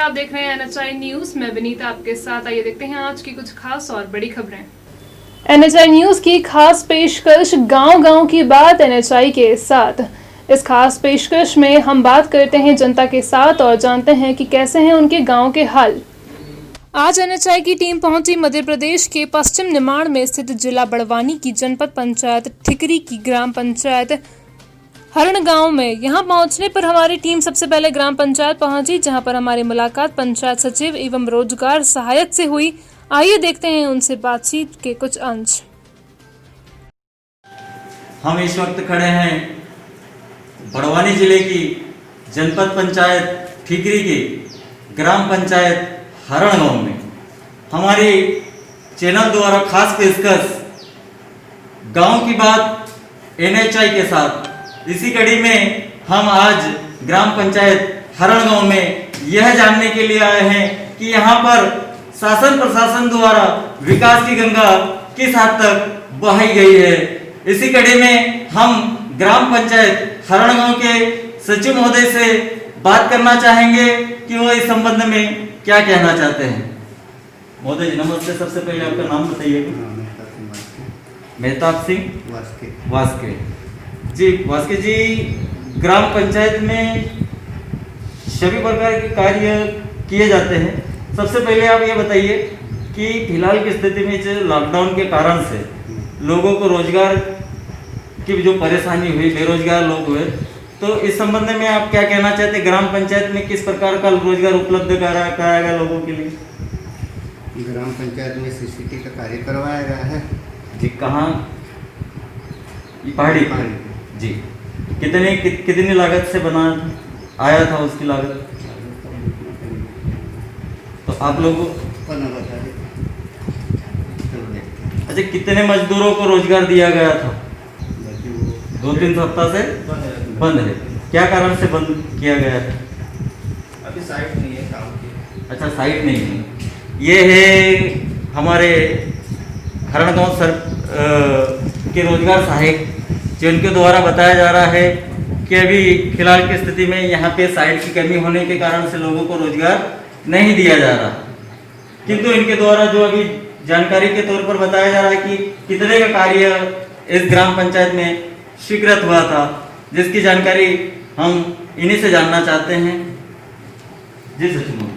आप देख रहे हैं एनएचआई न्यूज। मैं विनीता आपके साथ। आइए देखते हैं आज की कुछ खास और बड़ी खबरें। एनएचआई न्यूज की खास पेशकश गांव-गांव की बात एनएचआई के साथ। इस खास पेशकश में हम बात करते हैं जनता के साथ और जानते हैं कि कैसे हैं उनके गांव के हाल। आज एनएचआई की टीम पहुंची मध्य प्रदेश के पश्चिम निमाड़ में स्थित जिला बड़वानी की जनपद पंचायत ठिकरी की ग्राम पंचायत हरण गांव में। यहां पहुंचने पर हमारी टीम सबसे पहले ग्राम पंचायत पहुंची, जहां पर हमारी मुलाकात पंचायत सचिव एवं रोजगार सहायक से हुई। आइए देखते हैं उनसे बातचीत के कुछ अंश। हम इस वक्त खड़े हैं बड़वानी जिले की जनपद पंचायत ठिकरी की ग्राम पंचायत हरण गांव में। हमारी चैनल द्वारा खास पेशकश गांव की बात एनएचआई के साथ। इसी कड़ी में हम आज ग्राम पंचायत हरण गांव में यह जानने के लिए आए हैं कि यहाँ पर शासन प्रशासन द्वारा विकास की गंगा किस हद तक बहाई गई है। इसी कड़ी में हम ग्राम पंचायत हरण गांव के सचिव महोदय से बात करना चाहेंगे कि वो इस संबंध में क्या कहना चाहते हैं। महोदय जी नमस्ते। सबसे पहले आपका नाम बताइएगा। मेहताब सिंह वास्के जी। वास्के जी, ग्राम पंचायत में सभी प्रकार के कार्य किए जाते हैं। सबसे पहले आप ये बताइए कि फिलहाल की स्थिति में जो लॉकडाउन के कारण से लोगों को रोजगार की जो परेशानी हुई, बेरोजगार लोग हुए, तो इस संबंध में आप क्या कहना चाहते हैं? ग्राम पंचायत में किस प्रकार का रोजगार उपलब्ध कराया गया लोगों के लिए? ग्राम पंचायत में सीसीटी का कार्य करवाया गया है जी। कहाँ? पहाड़ी जी। कितनी लागत से बना आया था उसकी लागत? तो आप लोगों अच्छा, कितने मजदूरों को रोजगार दिया गया था? 2-3 सप्ताह से बंद है। क्या कारण से बंद किया गया था? अभी साइट नहीं है काम की। अच्छा, साइट नहीं है। ये है हमारे हरण गांव सर के रोजगार सहायक, जिनके द्वारा बताया जा रहा है कि अभी फिलहाल की स्थिति में यहाँ पे साइट की कमी होने के कारण से लोगों को रोजगार नहीं दिया जा रहा, किंतु इनके द्वारा जो अभी जानकारी के तौर पर बताया जा रहा है कि कितने का कार्य इस ग्राम पंचायत में स्वीकृत हुआ था, जिसकी जानकारी हम इन्हीं से जानना चाहते हैं। जी सचिव।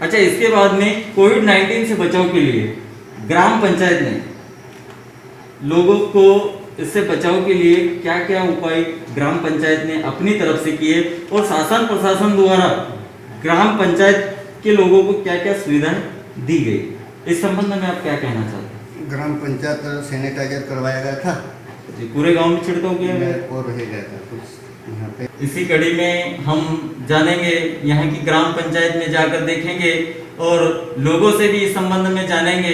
अच्छा, इसके बाद में कोविड-19 से बचाव के लिए ग्राम पंचायत ने लोगों को इससे बचाव के लिए क्या क्या उपाय ग्राम पंचायत ने अपनी तरफ से किए और शासन प्रशासन द्वारा ग्राम पंचायत के लोगों को क्या क्या सुविधाएं दी गई, इस संबंध में आप क्या कहना चाहते हैं? ग्राम पंचायत सैनिटाइजर करवाया गया था जी। पूरे गांव में छिड़काव किया गया और रह गया था कुछ यहाँ पे। इसी कड़ी में हम जानेंगे, यहाँ की ग्राम पंचायत में जाकर देखेंगे और लोगों से भी इस संबंध में जानेंगे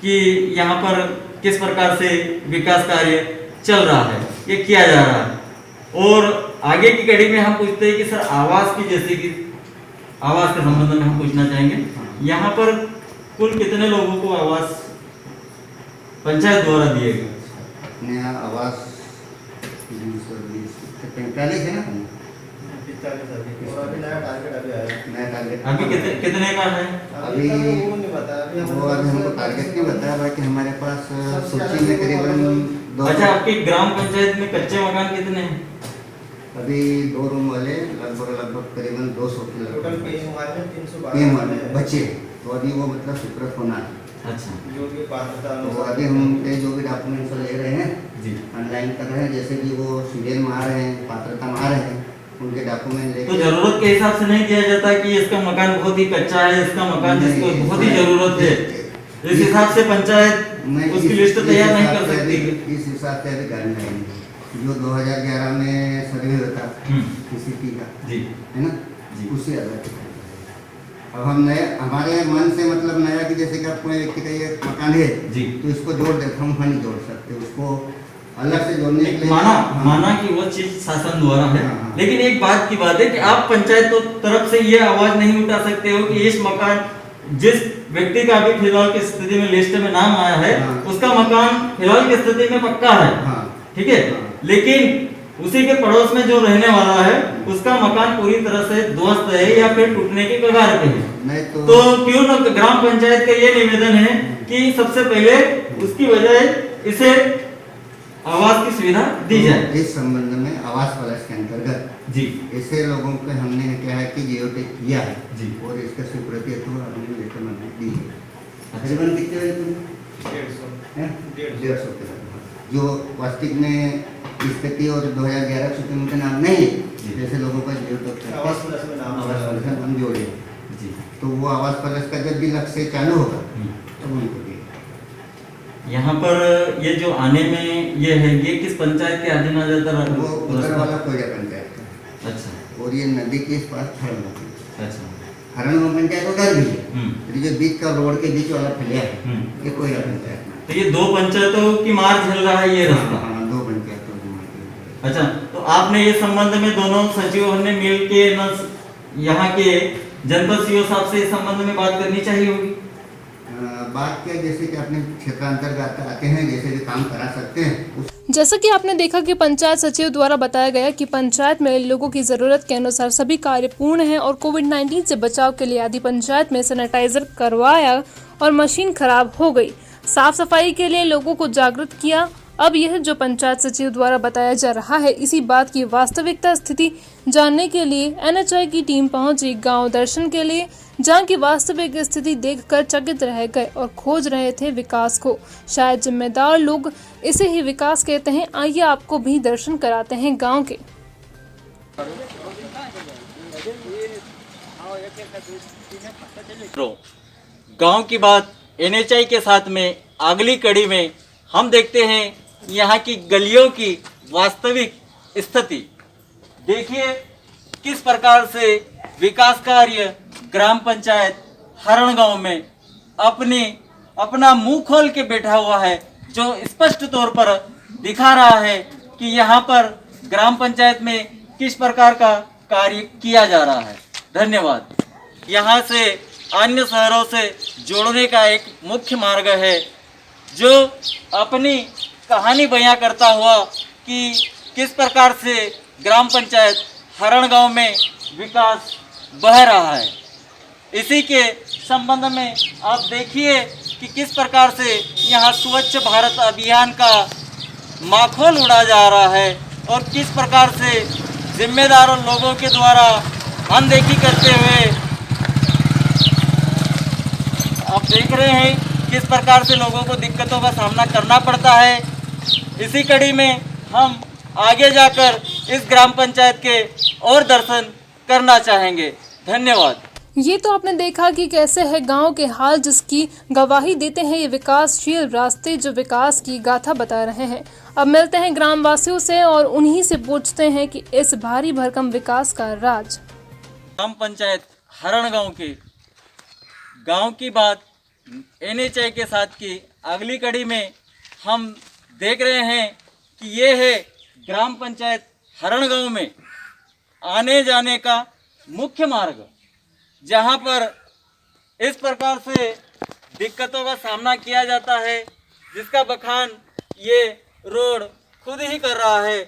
कि यहाँ पर किस प्रकार से विकास कार्य चल रहा है, ये किया जा रहा है। और आगे की कड़ी में हम पूछते हैं कि सर आवास की, जैसे कि आवास के संबंध में हम पूछना चाहेंगे, यहाँ पर कुल कितने लोगों को आवास पंचायत द्वारा दिए गए? नया आवास 45 है ना। नया टारगेट अभी कितने का है? अभी वो अभी हमको टारगेट नहीं बताया, बाकी हमारे पास सूची में करीबन अच्छा, आपकी ग्राम पंचायत में कच्चे मकान कितने हैं? अभी 2 रूम वाले लगभग करीबन 200 300 वाले बचे, तो अभी वो मतलब स्वीकृत होना है। अच्छा, तो अभी हम जो भी डॉक्यूमेंट्स ले रहे हैं जी, ऑनलाइन कर रहे हैं, जैसे कि वो सीरियल में आ रहे हैं, पात्रता में आ रहे हैं, उनके डॉक्यूमेंट तो लेके। जरूरत के हिसाब से नहीं किया जाता कि इसका मकान बहुत ही कच्चा है, इसका मकान जिसको बहुत ही जरूरत है, इस हिसाब से पंचायत उसकी लिस्ट तैयार नहीं कर सकती। इस हिसाब से अभी गाइडलाइन जो 2011 में सर्वे होता सीसीटी का जी, है ना जी। उससे अलग। अब हम नए हमारे मन से मतलब नया कि जैसे कि आप कोई व्यक्ति का ये मकान है जी, तो इसको जोड़ देते, हम वहाँ नहीं जोड़ सकते, उसको अलग से जोड़ने के लिए माना कि वो चीज शासन द्वारा है। हाँ। लेकिन एक बात की बात है कि आप पंचायत तो तरफ से ये आवाज नहीं उठा सकते हो कि इस मकान, जिस व्यक्ति का अभी फिलहाल की स्थिति में लिस्ट में नाम आया है, हाँ। उसका मकान फिलहाल की स्थिति में पक्का है, हाँ। ठीक है, हाँ। लेकिन उसी के पड़ोस में जो रहने वाला है उसका मकान पूरी तरह से ध्वस्त है या फिर टूटने के कगार पे है। नहीं तो क्यों न ग्राम पंचायत का ये निवेदन है कि सबसे पहले उसकी वजह इसे आवास की सुविधा दी जाए। इस संबंध में आवास प्लस के अंतर्गत जी ऐसे लोगों को हमने क्या है कि जियो टैग किया है जी। और इसका स्वीकृति तो हमने लेटर मंजूरी दी है। करीबन कितने बजे तुम 150 के लगभग जो वास्तविक में स्थिति और 2011 से उनका नाम नहीं है, जैसे लोगों का जियो टैग आवास प्लस में नाम आवास प्लस में हम जोड़े जी। तो वो आवास प्लस का जब भी लक्ष्य चालू होगा तब उनको दिए। यहाँ पर ये जो आने में ये है, ये किस पंचायत के अधीन आ जाता है? वो उधर वाला कोयला पंचायत का। अच्छा और ये नदी के इस पास हरण अच्छा हरण पंचायत उधर भी है, तो जो बीच का रोड के बीच वाला फैलिया है ये कोयला पंचायत में। तो ये दो पंचायतों की मार झेल रहा है ये रास्ता। हाँ, दो पंचायतों की मार झेल। अच्छा, तो आपने ये संबंध में दोनों सचिवों ने मिल के यहाँ के जनपद सीओ साहब से इस संबंध में बात करनी चाहिए होगी। बात क्या, जैसे कि अपने क्षेत्रांतर्गत आते हैं, जैसे भी काम करा सकते हैं। जैसा कि आपने देखा कि पंचायत सचिव द्वारा बताया गया कि पंचायत में लोगों की जरूरत के अनुसार सभी कार्य पूर्ण हैं और कोविड-19 से बचाव के लिए आदि पंचायत में सैनिटाइजर करवाया और मशीन खराब हो गई। साफ सफाई के लिए लोगों को जागरूक किया। अब यह जो पंचायत सचिव द्वारा बताया जा रहा है, इसी बात की वास्तविकता स्थिति जानने के लिए एनएचआई की टीम पहुंची गांव दर्शन के लिए, जहां की वास्तविक स्थिति देखकर चकित रह गए और खोज रहे थे विकास को। शायद जिम्मेदार लोग इसे ही विकास कहते हैं। आइए आपको भी दर्शन कराते हैं गांव के। गांव की बात एनएचआई के साथ में अगली कड़ी में हम देखते हैं यहाँ की गलियों की वास्तविक स्थिति। देखिए किस प्रकार से विकास कार्य ग्राम पंचायत हरण गांव में अपना मुंह खोल के बैठा हुआ है, जो स्पष्ट तौर पर दिखा रहा है कि यहाँ पर ग्राम पंचायत में किस प्रकार का कार्य किया जा रहा है। धन्यवाद। यहाँ से अन्य शहरों से जोड़ने का एक मुख्य मार्ग है, जो अपनी कहानी बयां करता हुआ कि किस प्रकार से ग्राम पंचायत हरण गांव में विकास बह रहा है। इसी के संबंध में आप देखिए कि किस प्रकार से यहाँ स्वच्छ भारत अभियान का माखोल उड़ा जा रहा है और किस प्रकार से जिम्मेदारों लोगों के द्वारा अनदेखी करते हुए आप देख रहे हैं किस प्रकार से लोगों को दिक्कतों का सामना करना पड़ता है। इसी कड़ी में हम आगे जाकर इस ग्राम पंचायत के और दर्शन करना चाहेंगे। धन्यवाद। ये तो आपने देखा कि कैसे है गांव के हाल, जिसकी गवाही देते हैं ये विकासशील रास्ते जो विकास की गाथा बता रहे हैं। अब मिलते हैं ग्रामवासियों से और उन्हीं से पूछते हैं कि इस भारी भरकम विकास का राज। ग्राम पंचायत हरण गांव की बात एनएचआई के साथ की अगली कड़ी में हम देख रहे हैं कि ये है ग्राम पंचायत हरण गांव में आने जाने का मुख्य मार्ग, जहां पर इस प्रकार से दिक्कतों का सामना किया जाता है, जिसका बखान ये रोड खुद ही कर रहा है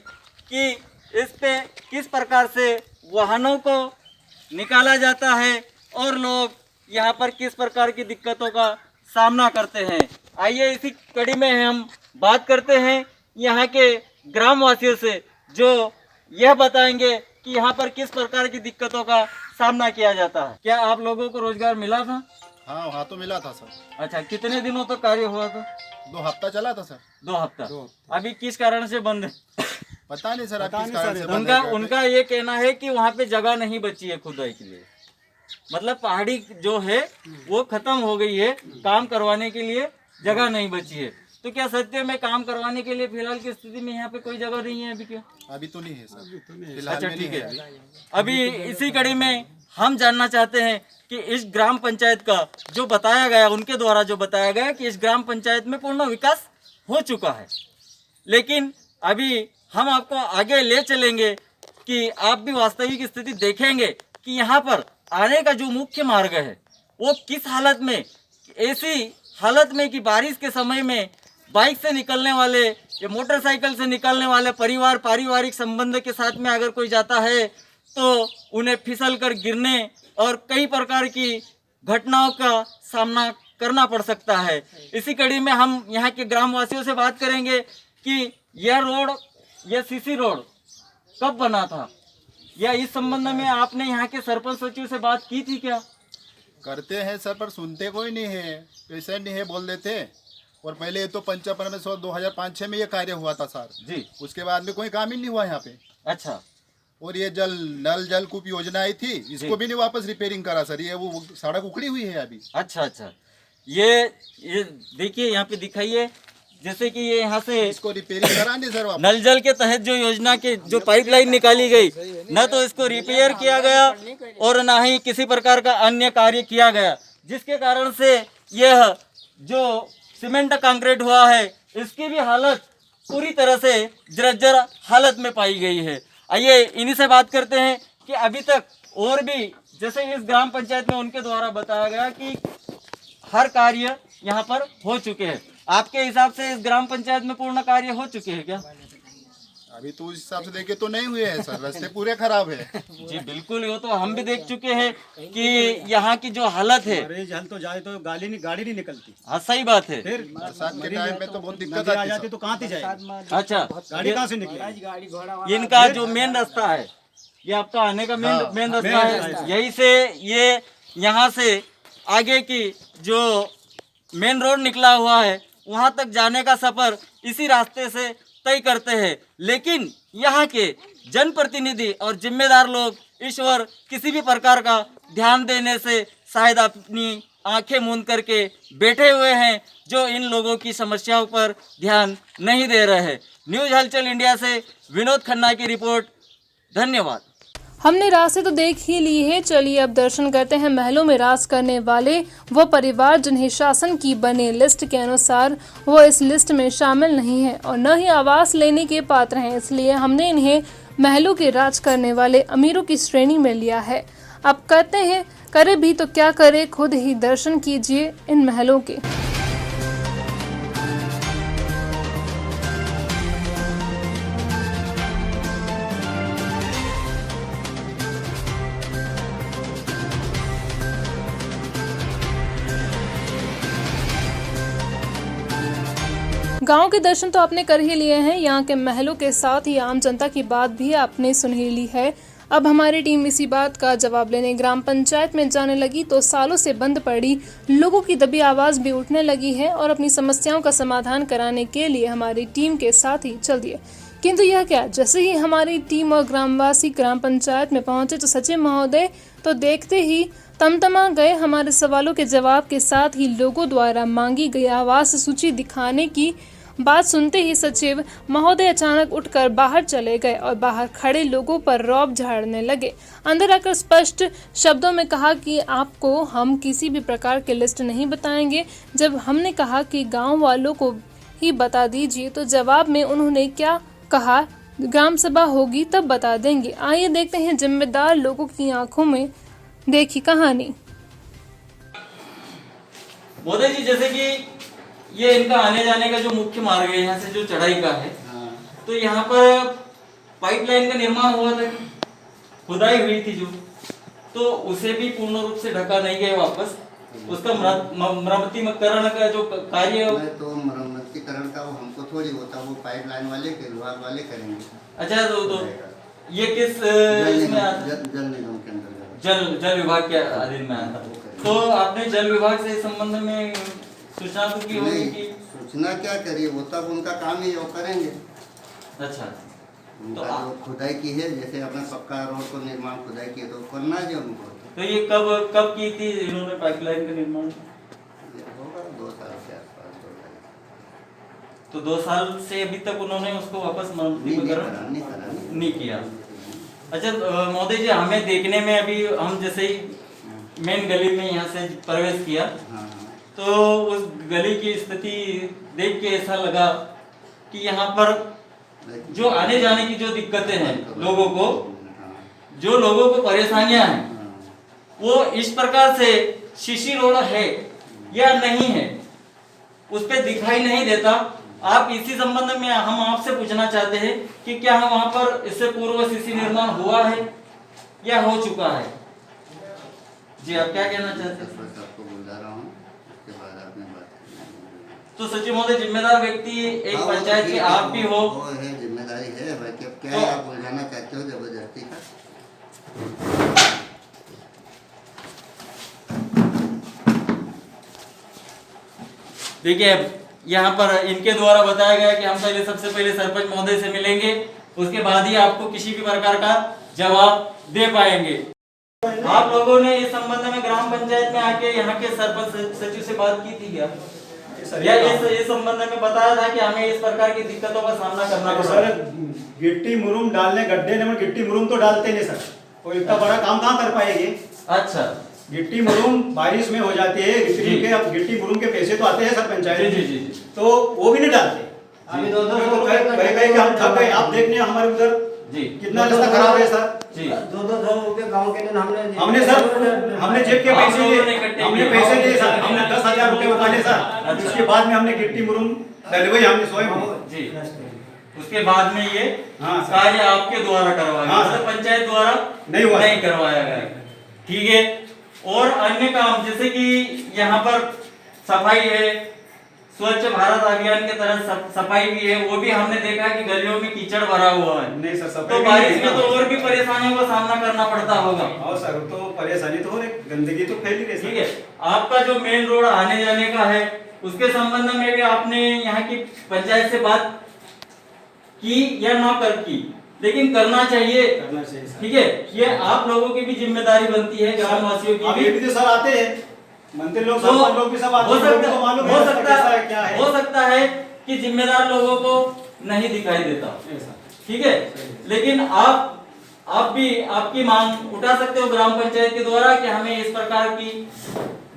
कि इस पे किस प्रकार से वाहनों को निकाला जाता है और लोग यहाँ पर किस प्रकार की दिक्कतों का सामना करते हैं। आइए इसी कड़ी में हम बात करते हैं यहाँ के ग्रामवासियों से, जो यह बताएंगे कि यहाँ पर किस प्रकार की दिक्कतों का सामना किया जाता है। क्या आप लोगों को रोजगार मिला था? हाँ वहाँ तो मिला था सर। अच्छा, कितने दिनों तक कार्य हुआ था? 2 हफ्ता चला था सर। 2 हफ्ता। अभी किस कारण से बंद है? पता नहीं सर, अब किस कारण से बंद है। उनका ये कहना है कि वहाँ पे जगह नहीं बची है खुदाई के लिए, मतलब पहाड़ी जो है वो खत्म हो गई है, काम करवाने के लिए जगह नहीं बची है। तो क्या सत्य में काम करवाने के लिए फिलहाल की स्थिति में यहाँ पे कोई जगह नहीं है अभी? क्या अभी तो नहीं है सर। अच्छा ठीक है। अभी इसी कड़ी में हम जानना चाहते हैं कि इस ग्राम पंचायत का जो बताया गया, उनके द्वारा जो बताया गया कि इस ग्राम पंचायत में पूर्ण विकास हो चुका है, लेकिन अभी हम आपको आगे ले चलेंगे कि आप भी वास्तविक स्थिति देखेंगे कि यहाँ पर आने का जो मुख्य मार्ग है वो किस हालत में, ऐसी हालत में कि बारिश के समय में बाइक से निकलने वाले या मोटरसाइकिल से निकलने वाले परिवार पारिवारिक संबंध के साथ में अगर कोई जाता है तो उन्हें फिसल कर गिरने और कई प्रकार की घटनाओं का सामना करना पड़ सकता है। इसी कड़ी में हम यहाँ के ग्रामवासियों से बात करेंगे कि यह रोड, यह सीसी रोड कब बना था, या इस संबंध में आपने यहाँ के सरपंच सचिव से बात की थी क्या? करते हैं सर, पर सुनते कोई नहीं है, पेशेंट नहीं है बोल देते। और पहले ये तो 55 2005-06 में ये कार्य हुआ था सर जी। उसके बाद में कोई काम ही नहीं हुआ यहाँ पे। अच्छा। और ये नल जलकूप योजना आई थी, इसको भी नहीं वापस रिपेयरिंग करा सर, ये वो सड़क उखड़ी हुई है अभी। अच्छा। ये देखिए यहाँ पे दिखाइए, जैसे कि ये यहाँ से इसको रिपेयरिंग कराने सर वापस। नल जल के तहत जो योजना के जो पाइपलाइन निकाली गई, न तो इसको रिपेयर किया गया और न ही किसी प्रकार का अन्य कार्य किया गया, जिसके कारण से यह जो सीमेंट कंक्रीट हुआ है इसकी भी हालत पूरी तरह से जर्जर हालत में पाई गई है। आइए इन्हीं से बात करते हैं कि अभी तक और भी, जैसे इस ग्राम पंचायत में उनके द्वारा बताया गया कि हर कार्य यहाँ पर हो चुके हैं। आपके हिसाब से इस ग्राम पंचायत में पूर्ण कार्य हो चुके हैं क्या? अभी तो उस हिसाब से देखे तो नहीं हुए हैं सर, रास्ते पूरे खराब है। जी बिल्कुल, वो तो हम भी देख चुके हैं कि यहाँ की जो हालत है, अरे जल तो जाए तो गाड़ी नहीं निकलती। हाँ सही बात है। फिर बरसात के टाइम में तो बहुत दिक्कत नदी आ आती जाती है। तो कहाँ थी जाएगी, अच्छा, गाड़ी कहाँ से निकलेगी? इनका जो मेन रास्ता है, ये आपका आने का मेन रास्ता है, यही से ये यहाँ से आगे की जो मेन रोड निकला हुआ है वहाँ तक जाने का सफर इसी रास्ते से तय करते हैं। लेकिन यहाँ के जनप्रतिनिधि और जिम्मेदार लोग ईश्वर किसी भी प्रकार का ध्यान देने से शायद अपनी आंखें मूंद करके बैठे हुए हैं, जो इन लोगों की समस्याओं पर ध्यान नहीं दे रहे हैं। न्यूज़ हलचल इंडिया से विनोद खन्ना की रिपोर्ट। धन्यवाद। हमने रास्ते तो देख ही ली है, चलिए अब दर्शन करते हैं महलों में राज करने वाले वो परिवार जिन्हें शासन की बने लिस्ट के अनुसार वो इस लिस्ट में शामिल नहीं है और न ही आवास लेने के पात्र हैं, इसलिए हमने इन्हें महलों के राज करने वाले अमीरों की श्रेणी में लिया है। अब कहते हैं करे भी तो क्या करे, खुद ही दर्शन कीजिए इन महलों के। गांव के दर्शन तो आपने कर ही लिए हैं, यहाँ के महलों के साथ ही आम जनता की बात भी आपने सुन ही ली है। अब हमारी टीम इसी बात का जवाब लेने ग्राम पंचायत में जाने लगी तो सालों से बंद पड़ी लोगों की दबी आवाज़ भी उठने लगी है और अपनी समस्याओं का समाधान कराने के लिए हमारी टीम के साथ ही चल दिए। किंतु यह क्या, जैसे ही हमारी टीम और ग्रामवासी ग्राम पंचायत में पहुंचे तो सचिव महोदय तो देखते ही तमतमा गए। हमारे सवालों के जवाब के साथ ही लोगों द्वारा मांगी गई आवास सूची दिखाने की बात सुनते ही सचिव महोदय अचानक उठकर बाहर चले गए और बाहर खड़े लोगों पर रौब झाड़ने लगे। अंदर आकर स्पष्ट शब्दों में कहा कि आपको हम किसी भी प्रकार के लिस्ट नहीं बताएंगे। जब हमने कहा कि गांव वालों को ही बता दीजिए तो जवाब में उन्होंने क्या कहा, ग्राम सभा होगी तब बता देंगे। आइए देखते हैं जिम्मेदार लोगों की आंखों में देखी कहानी। मोदी जी, जैसे कि ये इनका आने जाने का जो मुख्य मार्ग है यहाँ से जो चढ़ाई का है, तो यहाँ पर पाइपलाइन का निर्माण हुआ था, खुदाई हुई थी जो, तो उसे भी पूर्ण रूप से ढका नहीं गया वापस। उसका मरम्मतीकरण का जो कार्य तो मरम्मतीकरण का वो हमको थोड़ी होता, वो पाइपलाइन वाले के विभाग वाले करेंगे। अच्छा, तो ये किस इसमें आता? जल निगम के अंतर्गत, जल विभाग के अधीन में आता। तो आपने जल विभाग से इस संबंध में सूचना तो की होगी कि सूचना क्या करिए, वो तब उनका काम ही वो करेंगे। अच्छा, उनका जो खुदाई की है, जैसे अपना पक्का रोड को निर्माण खुदाई किया तो करना है उनको। तो ये कब की थी इन्होंने पाइपलाइन का निर्माण? होगा 2 साल के आसपास। तो 2 साल से अभी तक उन्होंने उसको वापस मरम्मतीकरण नहीं किया। अच्छा महोदय जी, हमें देखने में अभी हम जैसे ही मेन गली में यहाँ से प्रवेश किया, तो उस गली की स्थिति देख के ऐसा लगा कि यहाँ पर जो आने जाने की जो दिक्कतें हैं लोगों को, जो लोगों को परेशानियां हैं, वो इस प्रकार से सीसी रोड है या नहीं है उस पे दिखाई नहीं देता। आप इसी संबंध में हम आपसे पूछना चाहते हैं कि क्या वहां पर इससे पूर्व सीसी निर्माण हुआ है या हो चुका है? जी, आप क्या कहना चाहते हैं? बस आपको बुला रहा हूँ, उसके बाद आपने बात करना है। तो सचिव महोदय, जिम्मेदार व्यक्ति एक हाँ, वो तो पंचायत ठीक के है, आप भी हो। वो है, जिम्मेदारी है। बाकी अब क्या तो- है, आप बुलाना चाहते हो जबरदस्ती का? देखिए, यहाँ पर इनके द्वारा बताया गया कि हम पहले सबसे पहले सरपंच महोदय से मिलेंगे, उसके बाद ही आपको किसी भी प्रकार का जवाब दे पाएंगे। आप लोगों ने इस संबंध में ग्राम पंचायत में आके यहाँ के सरपंच सचिव से बात की थी क्या? या इस संबंध में बताया था कि हमें इस प्रकार की दिक्कतों का सामना करना पड़ रहा सर है? गिट्टी मुरुम डालने गड्ढे में गिट्टी मुरुम तो डालते नहीं सर, और इतना बड़ा काम कहाँ कर पाएंगे? अच्छा, गिट्टी मुरुम बारिश में हो जाती है, जी। अब गिट्टी मुरुम के पैसे तो आते हैं सर पंचायत जी में। जी जी जी। तो वो भी नहीं डालते। अभी 200 तो कहीं हम थक गए। आप देखने हमारे उधर जी कितना रास्ता खराब है सर। जी। 200 रुपये गाँव के दिन हमने सर हमने जेब के आप पैसे लोगों ने लिए, इकट्ठे हमने किए। पैसे लिए सर, हमने 10,000 रुपये उठाने सर। अच्छा। उसके बाद में हमने गिट्टी मुरुम डलवाई हमने स्वयं। जी, उसके बाद में ये हाँ, सर। कार्य आपके द्वारा करवाया गया, हाँ, मतलब सर। पंचायत द्वारा नहीं हुआ, नहीं सर। करवाया गया। ठीक है। और अन्य काम जैसे कि यहाँ पर सफाई है, स्वच्छ भारत अभियान के तहत सफाई भी है, वो भी हमने देखा कि गलियों में कीचड़ भरा हुआ है। नहीं सर, सफाई तो भी बारिश नहीं में है। तो और भी परेशानियों का सामना करना पड़ता होगा। और सर तो परेशानी तो हो रही, गंदगी तो फैली रही ठीक है। आपका जो मेन रोड आने जाने का है, उसके संबंध में भी आपने यहाँ की पंचायत से बात की या ना कर की, लेकिन करना चाहिए। करना चाहिए सर। ठीक है, ये आप लोगों की भी जिम्मेदारी बनती है, ग्रामवासियों अब की ये भी। भी तो सर आते हैं, मंत्री लोग तो सरपंच लोग भी सब आते हो हैं, लोगों सकता को मालूम है हो सर सकता कैसा है, क्या है। हो सकता है कि जिम्मेदार लोगों को नहीं दिखाई देता। नहीं सर। ठीक है, लेकिन आप भी आपकी मांग उठा सकते हो ग्राम पंचायत के द्वारा कि हमें इस प्रकार की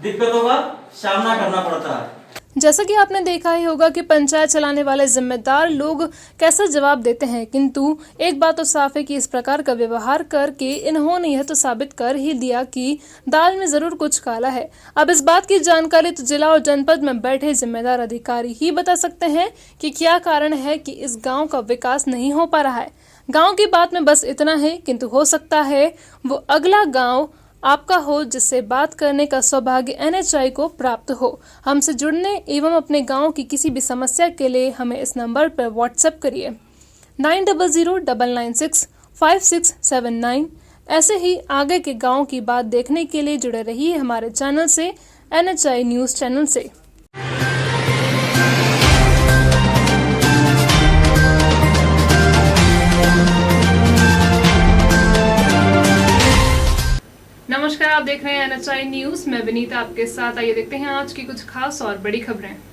दिक्कतों का सामना करना पड़ता है। जैसा कि आपने देखा ही होगा कि पंचायत चलाने वाले जिम्मेदार लोग कैसा जवाब देते हैं, किंतु एक बात तो साफ है कि इस प्रकार का व्यवहार करके इन्होंने यह तो साबित कर ही दिया कि दाल में जरूर कुछ काला है। अब इस बात की जानकारी तो जिला और जनपद में बैठे जिम्मेदार अधिकारी ही बता सकते हैं कि क्या कारण है कि इस गांव का विकास नहीं हो पा रहा है। गांव की बात में बस इतना है, किंतु हो सकता है वो अगला गांव आपका हो जिससे बात करने का सौभाग्य NHI को प्राप्त हो। हमसे जुड़ने एवं अपने गांव की किसी भी समस्या के लिए हमें इस नंबर पर व्हाट्सएप करिए 9009965679। ऐसे ही आगे के गांव की बात देखने के लिए जुड़े रहिए हमारे चैनल से, NHI न्यूज़ चैनल से। नमस्कार, आप देख रहे हैं NHI न्यूज़। मैं विनीता आपके साथ। आइए देखते हैं आज की कुछ खास और बड़ी खबरें।